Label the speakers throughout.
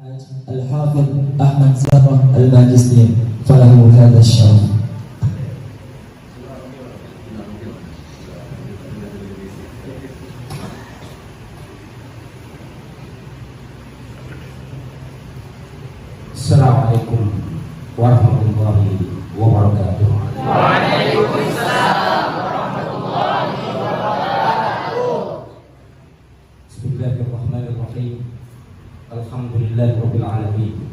Speaker 1: الحافظ أحمد زرع الماجستير فله هذا الشرف.
Speaker 2: Assalamualaikum warahmatullahi wabarakatuh.
Speaker 3: Waalaikumsalam warahmatullahi wabarakatuh.
Speaker 2: Bismillahirrahmanirrahim. Alhamdulillahirabbil alamin.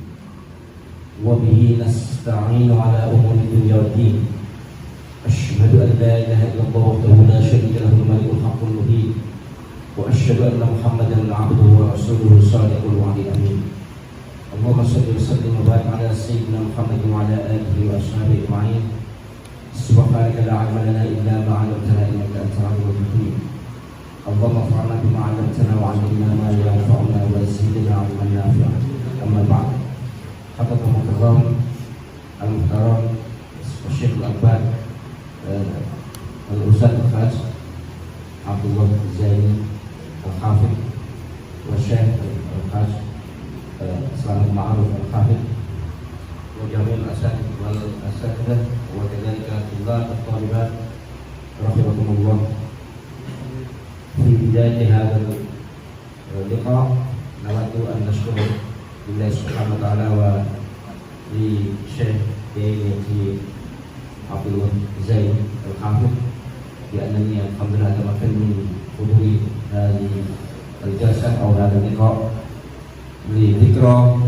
Speaker 2: Wa bihi nasta'inu ala umuri dunya waddin. Asyhadu an la ilaha illallah wahdahu la syarika lahu al-malikul haqqul mubin. Wa asyhadu anna Muhammadan 'abduhu wa rasuluhu shadiqul wa'dil amin. Allahumma shalli wa sallim wa barik ala sayyidina Muhammad wa ala alihi wa ashabihi ajma'in. Subhanaka la 'ilma lana illa ma 'allamtana innaka antal 'alimul hakim. Allahumma anfa'na bima 'allamtana wa 'allimna ma yanfa'una wa zidna 'ilman nafi'an. Amma ba'd. Hadirin muhtaram al-muhtaram Syekh al-Akbar al-Ustaz al-Hajj Abdullah Zaini al-Hafidh wa Syekh al-Hajj Selamat Ma'aruf al-Hafidh wa jami'il asad wal asatidah wa kadzalika tulab at-talibat rahimakumullah. Fi bidayati hadzal liqa nawaitu an nashkura lillahi subhanahu wa ta'ala wa li Syekh Yayi Abdullah Zain al-Hafidh bi annani alhamdulillah tamakan min huduri hadhihi al-jalsah aw hadha al-liqa لذكرى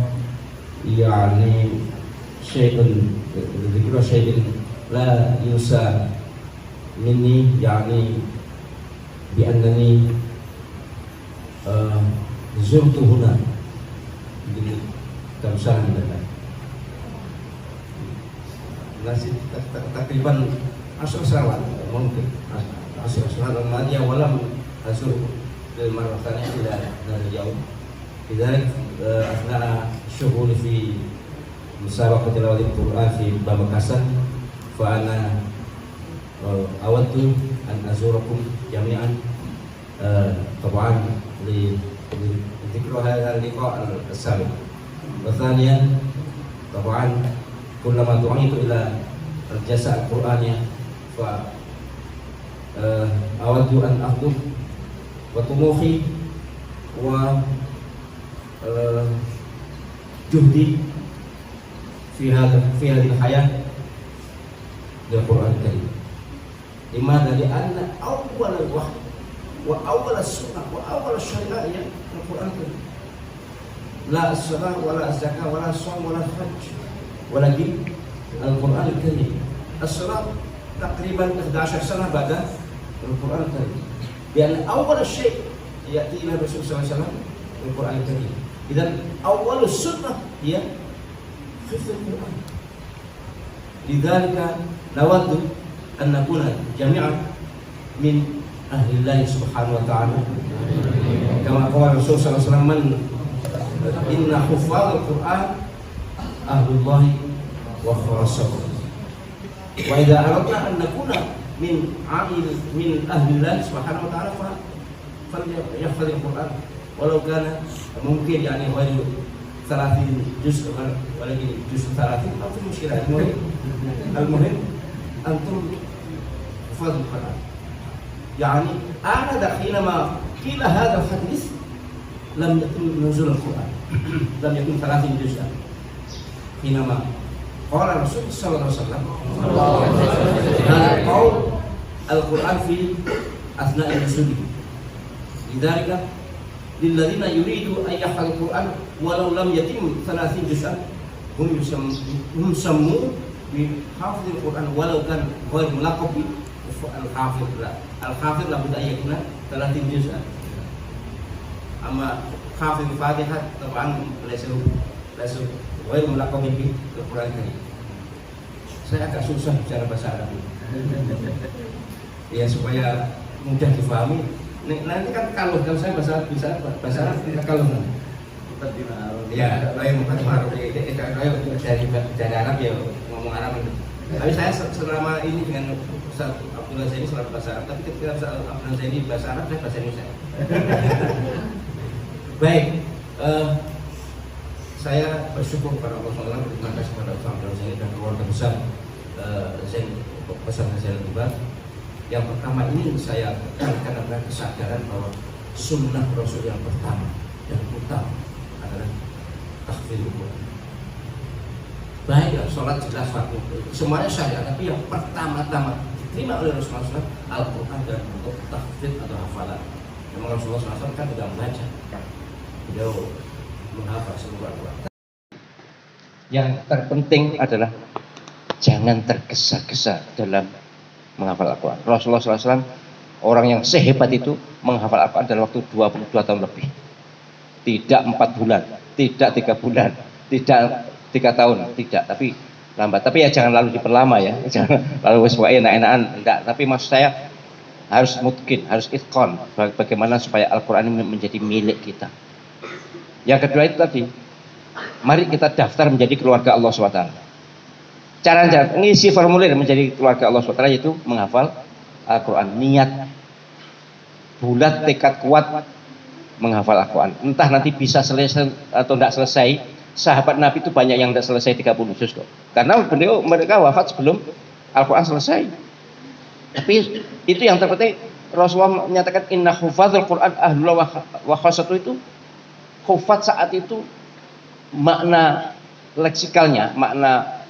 Speaker 2: يعني شيء لا ينسى مني يعني بأنني زرت هنا كم سنة تقريبا 10 سنوات ممكن 10 سنوات الماضية ولم أزور للمرة الثانية إلى هذا اليوم. لذلك أثناء الشغل في مسابقة تلاوة القرآن في بامكاسان فأنا أود أن أزوركم جميعا طبعا لذكر هذا اللقاء السابق. وثانيا طبعا كلما دعيت إلى الجلسة القرآنية فأود أن أخدم وطموحي و جهدي في هذه الحياة للقرآن الكريم. لماذا؟ لأن أول الوحي وأول السنة وأول الشريعة هي القرآن الكريم. لا الصلاة ولا الزكاة ولا الصوم ولا الحج ولكن القرآن الكريم. الصلاة تقريبا 11 سنة بعد القرآن الكريم، لأن أول شيء يأتي إلى الرسول صلى الله عليه وسلم القرآن الكريم. إذا أول السنة هي حفظ القرآن. لذلك نود أن نكون جميعا من أهل الله سبحانه وتعالى كما قال الرسول صلى الله عليه وسلم إن حفاظ القرآن أهل الله وخاصته. وإذا أردنا أن نكون من أهل الله سبحانه وتعالى فليحفظ القرآن ولو كان ممكن يعني غير 30 جزء ولكن جزء 30 ما في مشكلة. المهم أنتم حفظوا القرآن. يعني حينما قيل هذا الحديث لم يكن نزول القرآن لم يكن 30 جزءا. حينما قال الرسول صلى الله عليه وسلم هذا قول القرآن في أثناء نزوله. لذلك للذين يريدوا أن يحفظوا القرآن ولو لم يتم 30 جزءا هم سموا بحافظ القرآن ولو كان غير ملقب الحافظ. لا، الحافظ لابد أن يكون 30 جزءا. أما حافظ الفاتحة طبعا ليس غير ملقب بالقرآن الكريم. Saya agak susah bicara bahasa Arab ya supaya mudah difahami. Nanti kan kalau saya bahasa Arab kalau ya lain dari Arab ya ngomong Arab itu. Tapi saya selama ini dengan Ustaz Abdullah Zaini selalu bahasa Arab, tapi ketika Ustaz Abdullah Zaini bahasa Arab saya bahasa Indonesia. Baik, bersyukur kepada Allah SWT, berterima kasih kepada Ustaz Zain dan keluarga besar Zain pesantren Zain Al-Hibah. Yang pertama ini saya tekankan adalah kesadaran bahwa sunnah Rasul yang pertama dan utama adalah tahfidz Quran. Baik ya, sholat jelas waktu semuanya syariat, tapi yang pertama-tama diterima oleh Rasulullah SAW Al-Quran dan untuk tahfidz atau hafalan. Memang Rasulullah SAW kan tidak membaca, beliau menghafal seluruh Al-Quran. Yang terpenting adalah jangan tergesa-gesa dalam menghafal Al-Quran. Rasulullah SAW orang yang sehebat itu menghafal Al-Quran dalam waktu 22 tahun lebih. Tidak 4 bulan, tidak 3 bulan, tidak 3 tahun, tidak, tapi lambat. Tapi ya jangan lalu diperlama ya, jangan lalu sesuai enak-enakan, enggak. Tapi maksud saya harus mungkin, harus itqan, bagaimana supaya Al-Quran ini menjadi milik kita. Yang kedua itu tadi, mari kita daftar menjadi keluarga Allah SWT. Cara ngisi formulir menjadi keluarga Allah SWT yaitu menghafal Al-Quran. Niat bulat, tekad kuat menghafal Al-Quran. Entah nanti bisa selesai atau tidak selesai. Sahabat Nabi itu banyak yang tidak selesai 30 juz kok. Karena mereka wafat sebelum Al-Quran selesai. Tapi itu yang terpenting, Rasulullah menyatakan inna hufadzul Quran ahlullah wa khassatuh. Itu hufadz saat itu makna leksikalnya, makna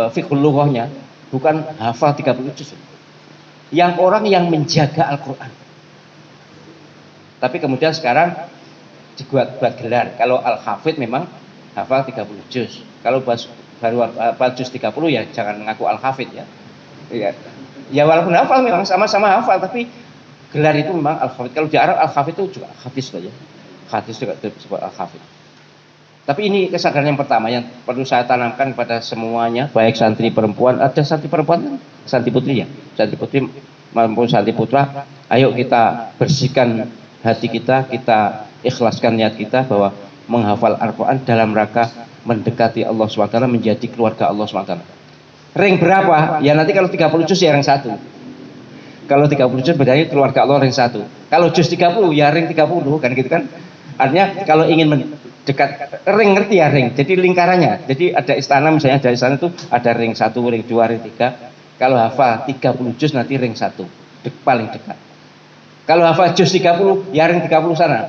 Speaker 2: fiqhul lughahnya bukan hafal 30 juz. Yang orang yang menjaga Al-Quran. Tapi kemudian sekarang dibuat gelar. Kalau Al-Hafidz memang hafal 30 juz. Kalau baru hafal juz 30 ya jangan mengaku Al-Hafidz ya. Ya walaupun hafal memang sama-sama hafal, tapi gelar itu memang Al-Hafidz. Kalau di Arab Al-Hafidz itu juga hadis saja. Hadis juga disebut Al-Hafidz. Tapi ini kesadaran yang pertama yang perlu saya tanamkan pada semuanya, baik santri perempuan, ada santri perempuan, santri putri ya, santri putri maupun santri putra. Ayo kita bersihkan hati kita, kita ikhlaskan niat kita bahwa menghafal Al-Quran dalam rangka mendekati Allah SWT, menjadi keluarga Allah SWT. Ring berapa? Ya nanti kalau 30 juz ya ring 1. Kalau 30 juz berarti keluarga Allah ring 1. Kalau juz 30 ya ring 30 kan gitu kan. Artinya kalau ingin mendekat ring, ngerti ya ring. Jadi lingkarannya. Jadi ada istana misalnya, dari sana itu ada ring 1, ring 2, ring 3. Kalau hafal 30 juz nanti ring 1. Paling dekat. Kalau hafal juz 30 ya ring 30 sana.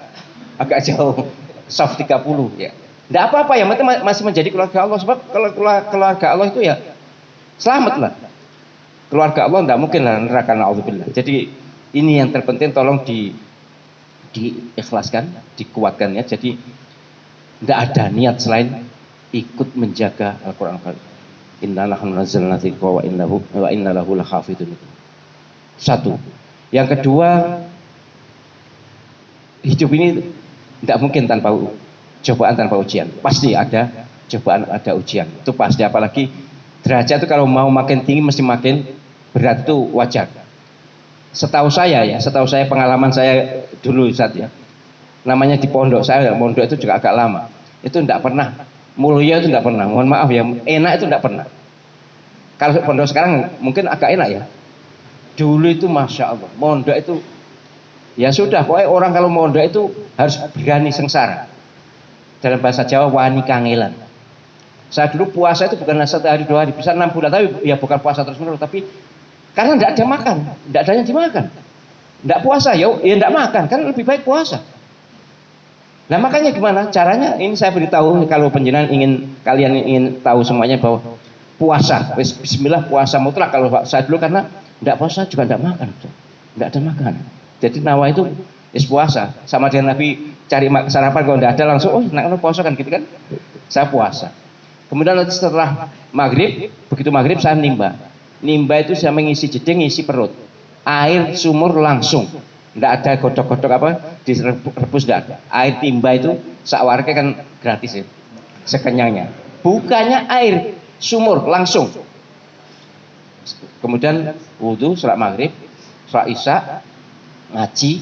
Speaker 2: Agak jauh. Soft 30 ya. Tidak apa-apa ya, masih menjadi keluarga Allah. Sebab kalau keluarga Allah itu ya selamat lah. Keluarga Allah tidak mungkin lah neraka, na'udzubillah. Jadi ini yang terpenting, tolong diikhlaskan, dikuatkan ya. Jadi tidak ada niat selain ikut menjaga Al-Quran. Inna nahnu nazzalna dzikra wa inna lahu lahafidun. Satu. Yang kedua, hidup ini tidak mungkin tanpa cobaan, tanpa ujian. Pasti ada cobaan, ada ujian. Itu pasti, apalagi derajat itu kalau mau makin tinggi mesti makin berat, itu wajar. Setahu saya pengalaman saya dulu Ustaz ya. Namanya di pondok, saya pondok itu juga agak lama. Itu tidak pernah mulia, itu tidak pernah. Mohon maaf ya, enak itu tidak pernah. Kalau pondok sekarang mungkin agak enak ya. Dulu itu Masya Allah, pondok itu ya sudah, pokoknya orang kalau mondok itu harus berani sengsara. Dalam bahasa Jawa wani kangelan. Saya dulu puasa itu bukan 1 hari 2 hari, bisa 6 bulan, tapi ya bukan puasa terus menerus, tapi karena tidak ada makan, tidak ada yang dimakan. Tidak puasa ya tidak makan, kan lebih baik puasa. Nah makanya gimana caranya? Ini saya beritahu, kalau penjenengan kalian ingin tahu semuanya bahwa puasa, bismillah puasa mutlak. Kalau saya dulu karena tidak puasa juga tidak makan, tidak ada makan. Jadi nawa itu puasa, sama dengan Nabi cari sarapan, kalau tidak ada langsung nak puasa kan gitu kan. Saya puasa. Kemudian nanti setelah maghrib, begitu maghrib saya nimba. Nimba itu saya mengisi jeding, ngisi perut. Air sumur langsung, tidak ada godok-godok apa direbus, tidak ada. Air timba itu sawarga kan gratis ya, sekenyangnya. Bukannya air sumur langsung. Kemudian wudhu, sholat maghrib, sholat isya, ngaji.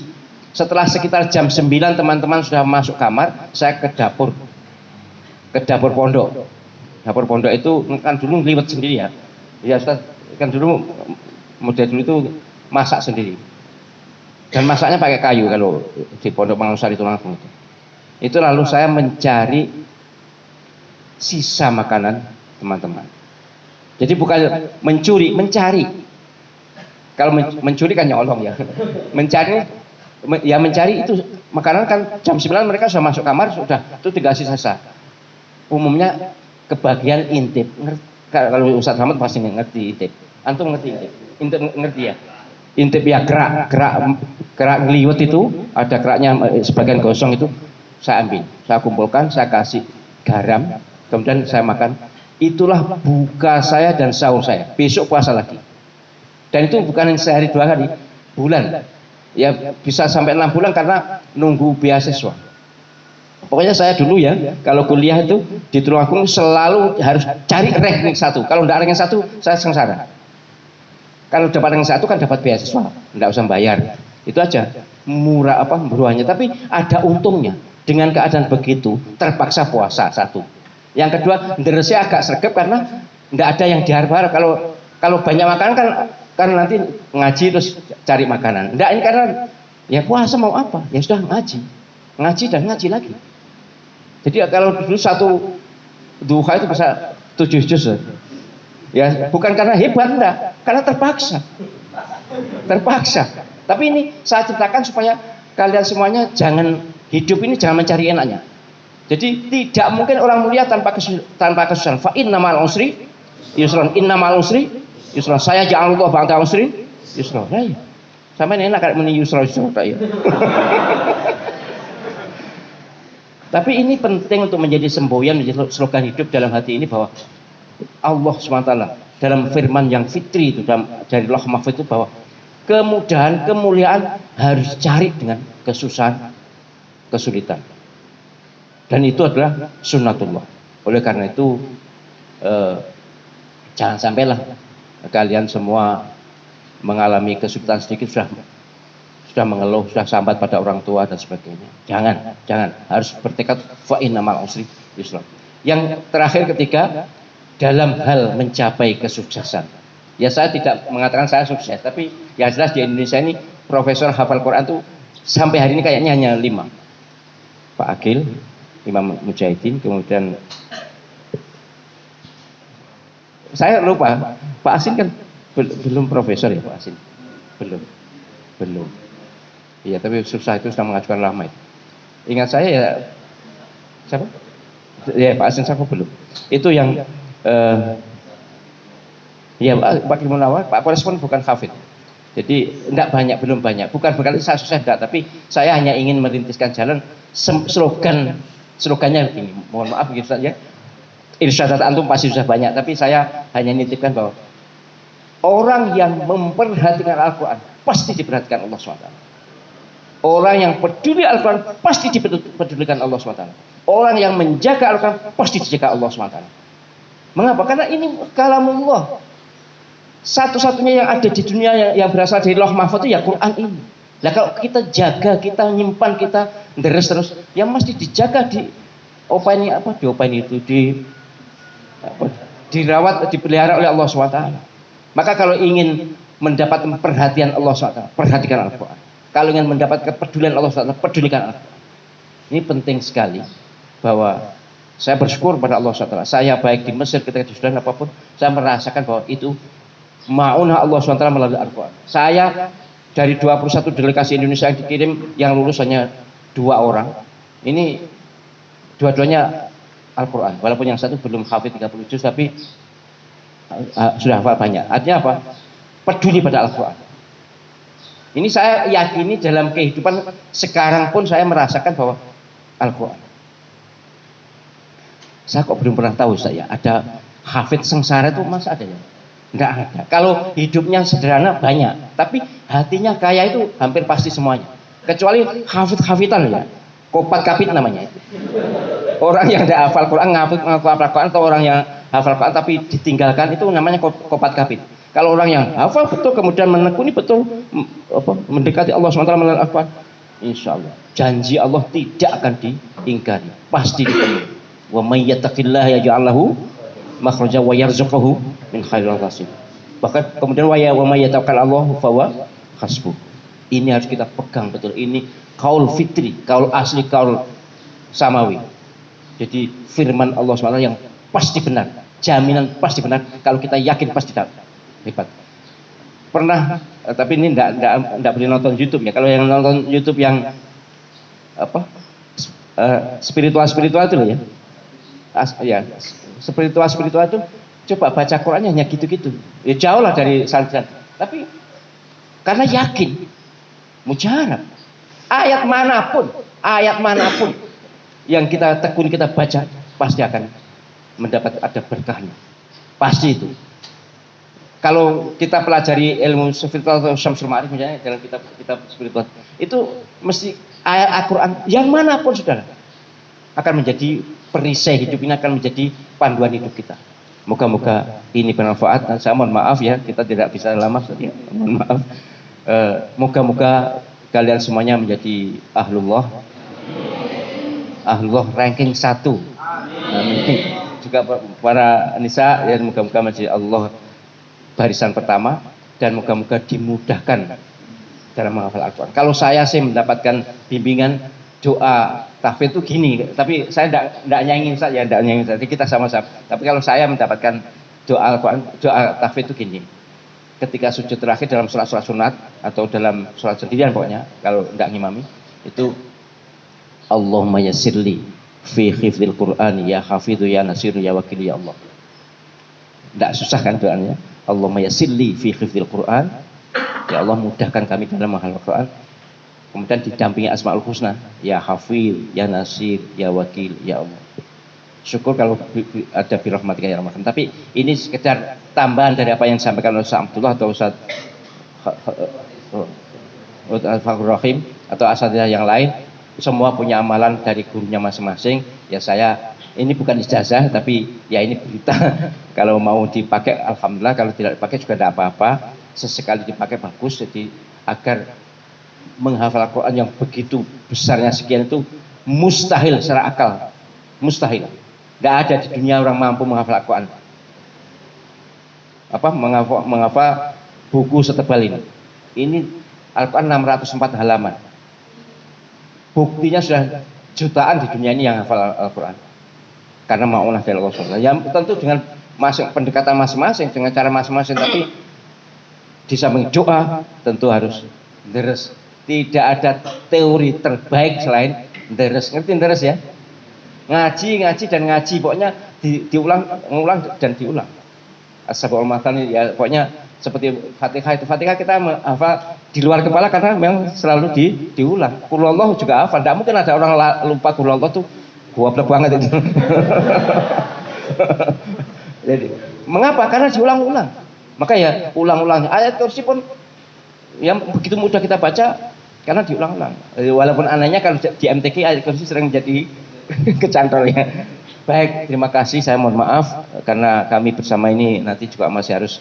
Speaker 2: Setelah sekitar jam 9 teman-teman sudah masuk kamar, saya ke dapur pondok. Dapur pondok itu kan dulu liwet sendiri ya. Ya Ustaz, kan dulu model dulu itu masak sendiri. Dan masaknya pakai kayu kalau di pondok Mangunasari itu langsung. Itu lalu saya mencari
Speaker 4: sisa makanan teman-teman. Jadi bukan mencuri, mencari. Kalau mencuri kan nyolong ya. Mencari ya mencari itu makanan kan jam 9 mereka sudah masuk kamar, sudah itu tinggal sisa. Umumnya kebagian intip. Kalau Ustaz Rahmat pasti ngerti intip. Antum ngerti intip? Intip ngerti ya? Intip ya kerak ngeliwet itu, ada keraknya sebagian gosong itu saya ambil, saya kumpulkan, saya kasih garam, kemudian saya makan. Itulah buka saya dan sahur saya. Besok puasa lagi. Dan itu bukan sehari 2 hari, bulan. Ya bisa sampai 6 bulan karena nunggu beasiswa. Pokoknya saya dulu ya, kalau kuliah itu di Tulungagung selalu harus cari ranking 1. Kalau tidak ranking 1, saya sengsara. Kalau dapat ranking 1 kan dapat beasiswa, tidak usah bayar. Itu aja, murah buruannya. Tapi ada untungnya. Dengan keadaan begitu, terpaksa puasa 1. Yang kedua, derasnya agak sregep karena tidak ada yang diharap-harap. Kalau banyak makanan kan nanti ngaji terus cari makanan. Tidak, ini karena ya puasa mau apa? Ya sudah ngaji dan ngaji lagi. Jadi kalau dulu 1 duha itu bisa 7 juz. Ya bukan karena hebat, enggak, karena terpaksa. Tapi ini saya ceritakan supaya kalian semuanya hidup ini jangan mencari enaknya. Jadi tidak mungkin orang mulia tanpa kesusahan. Fa innamal usri yusron. Innamal usri yusron. Saya ja'alullah ba'da usri yusron. Ya. Sampai enak kayak meni yusron ya. Tapi ini penting untuk menjadi semboyan, menjadi slogan hidup dalam hati ini bahwa Allah SWT dalam firman yang fitri itu dari Lauh Mahfuz itu bahwa kemudahan, kemuliaan harus cari dengan kesusahan, kesulitan. Dan itu adalah sunnatullah. Oleh karena itu jangan sampailah kalian semua mengalami kesulitan sedikit sudah mengeluh, sudah sambat pada orang tua dan sebagainya. Jangan. Harus bertekad fa innamal usri yusra. Yang terakhir ketiga, dalam hal mencapai kesuksesan. Ya saya tidak mengatakan saya sukses, tapi yang jelas di Indonesia ini profesor hafal Quran tuh sampai hari ini kayaknya hanya 5. Pak Agil, Imam Mujahidin, kemudian saya lupa, Pak Asin kan belum profesor ya Pak Asin? Belum. Iya, tapi susah itu sudah mengajukan lama itu. Ingat saya ya, siapa? Ya Pak Asin saya belum. Itu yang ya Pak Munawar, Pak Korespon bukan hafid. Jadi belum banyak. Bukan berarti saya sukses enggak, tapi saya hanya ingin merintiskan jalan slogannya begini. Mohon maaf gitu saja. Irsyadat antum pasti sudah banyak, tapi saya hanya nitipkan bahwa orang yang memperhatikan Al-Quran pasti diperhatikan Allah SWT. Orang yang peduli Al-Quran pasti dipedulikan Allah SWT. Orang yang menjaga Al-Quran pasti dijaga Allah SWT. Mengapa? Karena ini kalamullah. Satu-satunya yang ada di dunia yang berasal dari Lauh Mahfuz itu ya Quran ini. Nah kalau kita jaga, kita nyimpan, kita deres terus, yang mesti dijaga dirawat, dipelihara oleh Allah SWT. Maka kalau ingin mendapat perhatian Allah SWT, perhatikan Al-Quran. Kalau ingin mendapat kepedulian Allah SWT, pedulikan Al-Quran. Ini penting sekali bahwa saya bersyukur pada Allah SWT. Saya baik di Mesir ketika di Sudan apapun, saya merasakan bahwa itu ma'unah Allah SWT melalui Al-Quran. Saya dari 21 delegasi Indonesia yang dikirim, yang lulus hanya 2 orang. Ini dua-duanya Al-Quran. Walaupun yang satu belum hafid 30 juz, tapi sudah hafal banyak. Artinya apa? Peduli pada Al-Quran. Ini saya yakini dalam kehidupan sekarang pun saya merasakan bahwa Al-Quran. Saya kok belum pernah tahu saya ada hafid sengsara itu masa ada ya? Enggak ada. Kalau hidupnya sederhana banyak, tapi hatinya kaya itu hampir pasti semuanya. Kecuali hafid-hafidan ya. Kopat kapit namanya itu. Orang yang tidak hafal Quran ngaku hafal Quran, atau orang yang hafal Quran tapi ditinggalkan itu namanya kopat kapit. Kalau orang yang hafal betul kemudian menekuni betul mendekati Allah SWT melalui Al-Quran, insya Allah janji Allah tidak akan diingkari, pasti dipenuhi. Wa may yattaqillaha yaj'al lahu makhraja wa yarzuqhu min khairil razzaq. Bahkan kemudian wa may yattaqillahu fa huwa hasbuh. Ini harus kita pegang betul. Ini kaul fitri, kaul asli, kaul samawi. Jadi firman Allah SWT yang pasti benar, jaminan pasti benar. Kalau kita yakin pasti hebat. Pernah, tapi ini enggak boleh nonton YouTube ya. Kalau yang nonton YouTube yang apa spiritual itu loh ya, spiritual itu coba baca Qurannya hanya gitu-gitu. Ya jauh lah dari santrian. Tapi karena yakin, mujarab. Ayat manapun yang kita tekuni, kita baca, pasti akan mendapat ada berkahnya. Pasti itu. Kalau kita pelajari ilmu spiritual atau Syamsul Ma'arif misalnya dalam kitab spiritual, itu mesti ayat Al-Quran yang manapun saudara akan menjadi perisai hidup ini, akan menjadi panduan hidup kita. Moga-moga ini bermanfaat. Saya mohon maaf ya, kita tidak bisa lama ya. Mohon maaf. Moga-moga kalian semuanya menjadi ahlullah ranking 1. Amin. Juga para nisa ya, moga-moga menjadi Allah barisan pertama, dan moga-moga dimudahkan dalam menghafal Al-Quran. Kalau saya sih mendapatkan bimbingan doa tahfidz itu gini, tapi saya tidak nyanyi saja, jadi kita sama-sama. Tapi kalau saya mendapatkan doa Al-Quran, doa tahfidz itu gini. Ketika sujud terakhir dalam sholat sunat atau dalam sholat sendirian pokoknya, kalau tidak ngimami, itu Allahumma yassirli fi hifdzil Qur'ani ya hafidhu ya nasiru ya wakil ya Allah. Tidak susah kan doanya? Allahumma yassirli fi hifdzil Qur'an, ya Allah mudahkan kami dalam menghafal Al-Quran. Kemudian didampingi Asmaul Husna, ya Hafidh, ya Nasir, ya Wakil, ya Allah. Syukur kalau ada birahmatika ya rahman. Tapi ini sekedar tambahan dari apa yang disampaikan oleh Ustaz Abdullah atau Ustaz Al-Fakhur Rahim atau asatidzah yang lain. Semua punya amalan dari gurunya masing-masing. Ya saya, ini bukan ijazah, tapi ya ini berita. Kalau mau dipakai alhamdulillah, kalau tidak dipakai juga tidak apa-apa. Sesekali dipakai bagus, jadi agar menghafal Al-Quran yang begitu besarnya sekian itu mustahil secara akal, mustahil. Tidak ada di dunia orang mampu menghafal Al-Quran. Menghafal buku setebal ini. Ini Al-Quran 604 halaman. Buktinya sudah jutaan di dunia ini yang hafal Al-Quran. Karena ma'unah dari Allah SWT. Yang tentu dengan pendekatan masing-masing, dengan cara masing-masing, tapi di samping doa tentu harus deres. Tidak ada teori terbaik selain deres. Ngerti deres ya? Ngaji dan ngaji, pokoknya ngulang dan diulang. As-sab'ul mathani ya, pokoknya seperti Fatihah itu. Fatihah kita hafal di luar kepala karena memang selalu diulang. Qul huwallahu juga hafal. Tidak mungkin ada orang lupa Qul huwallahu tuh goblok banget itu. Jadi, mengapa? Karena diulang-ulang. Maka ya ulang-ulang. Ayat kursi pun yang begitu mudah kita baca karena diulang-ulang. Walaupun anehnya kalau di MTQ ayat kursi sering menjadi kecantol ya. Baik, terima kasih. Saya mohon maaf karena kami bersama ini nanti juga masih harus,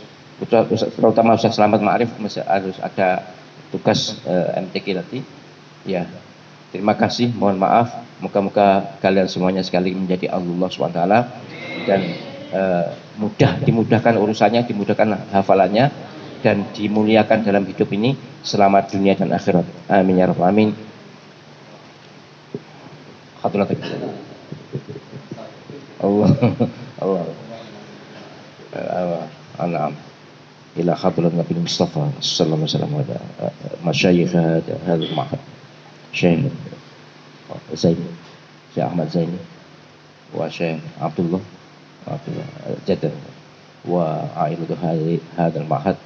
Speaker 4: terutama Ustaz Selamat Ma'arif masih harus ada tugas MTQ nanti. Ya, terima kasih. Mohon maaf. Moga-moga kalian semuanya sekali menjadi Allah SWT dan dimudahkan urusannya, dimudahkan hafalannya, dan dimuliakan dalam hidup ini selamat dunia dan akhirat. Amin ya rabbal alamin. Khatulat Allah an'am ila khatulat Nabi Mustafa sallallahu alaihi wasallam wa masyayikh hadal ma'had Syekh Zaini, Syekh Ahmad Zaini wa Syekh Abdullah Jadar wa ailatu hadal ma'had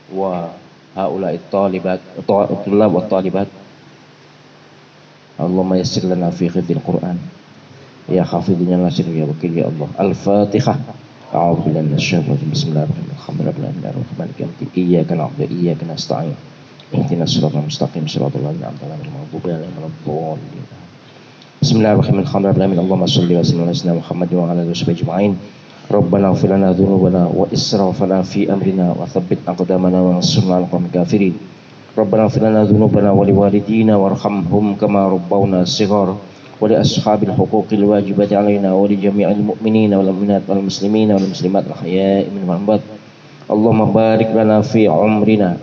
Speaker 4: wa haula'i talibat tulab wa talibat. Allahumma yassir lana fi hifdzil Qur'an ya hafidhnya nasir ya wakil ya Allah. Al-Fatihah. A'udzu billahi minasyaitonir rajim. Bismillahirrahmanirrahim. Iyyaka na'budu wa iyyaka nasta'in. Ihdinas siratal mustaqim siratal ladzina an'amta 'alaihim ghairil maghdubi 'alaihim waladdallin. Bismillahirrahmanirrahim. Alhamdulillah. Allahumma shalli wa sallim ala sayyidina Muhammad wa ala alihi washabihi ajma'in. Rabbana ighfir lana dhunubana wa israfana fi amrina wa thabbit aqdamana wa ansurna 'alal qawmil kafirin. Rabbana ighfir lana dhunubana wa liwalidina warhamhum kama rabbawna shighara wa li ashabil huquqil wajibati 'alaina wa li jami'il mu'minina wal mu'minat wal muslimina wal muslimat al ahya'i minhum wal amwat. Allahumma barik lana fi umrina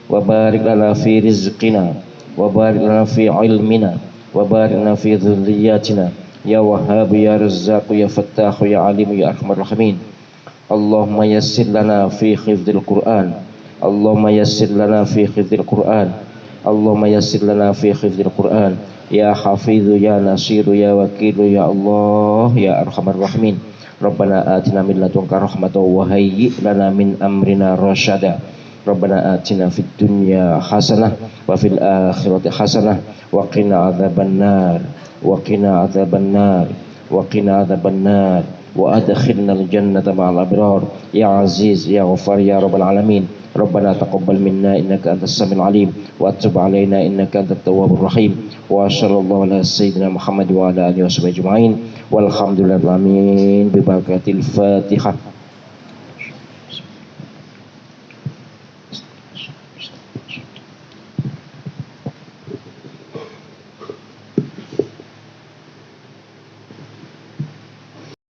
Speaker 4: wa barik lana fi rizqina wa barik lana fi ilmina wa barik lana fi dhurriyyatina Ya Wahhab ya Razzaq ya Fattah ya Alim ya Arhamar Rahimin. Allahumma yassir lana fi hifdzil Qur'an. Allahumma yassir lana fi hifdzil Qur'an. Allahumma yassir lana fi hifdzil Qur'an. Ya Hafidhu ya Nasiru ya Wakilu ya Allah ya Arhamar Rahimin. Rabbana atina min ladunka rahmatan wa hayyi lana min amrina rasyada. Rabbana atina fid dunya hasanah wa fil akhirati hasanah wa qina adzabannar wa qina adzabannar wa qina adzabannar wa adkhilnal jannata ma'al abrar ya aziz ya ghafar ya rabbal alamin. Rabbana taqabbal minna innaka antas samiul alim wa tub alaina innaka antat tawwabur rahim. Wa sallallahu ala sayyidina Muhammad wa ala alihi washabihi ajmain walhamdulillahi bi barakatil Fatihah.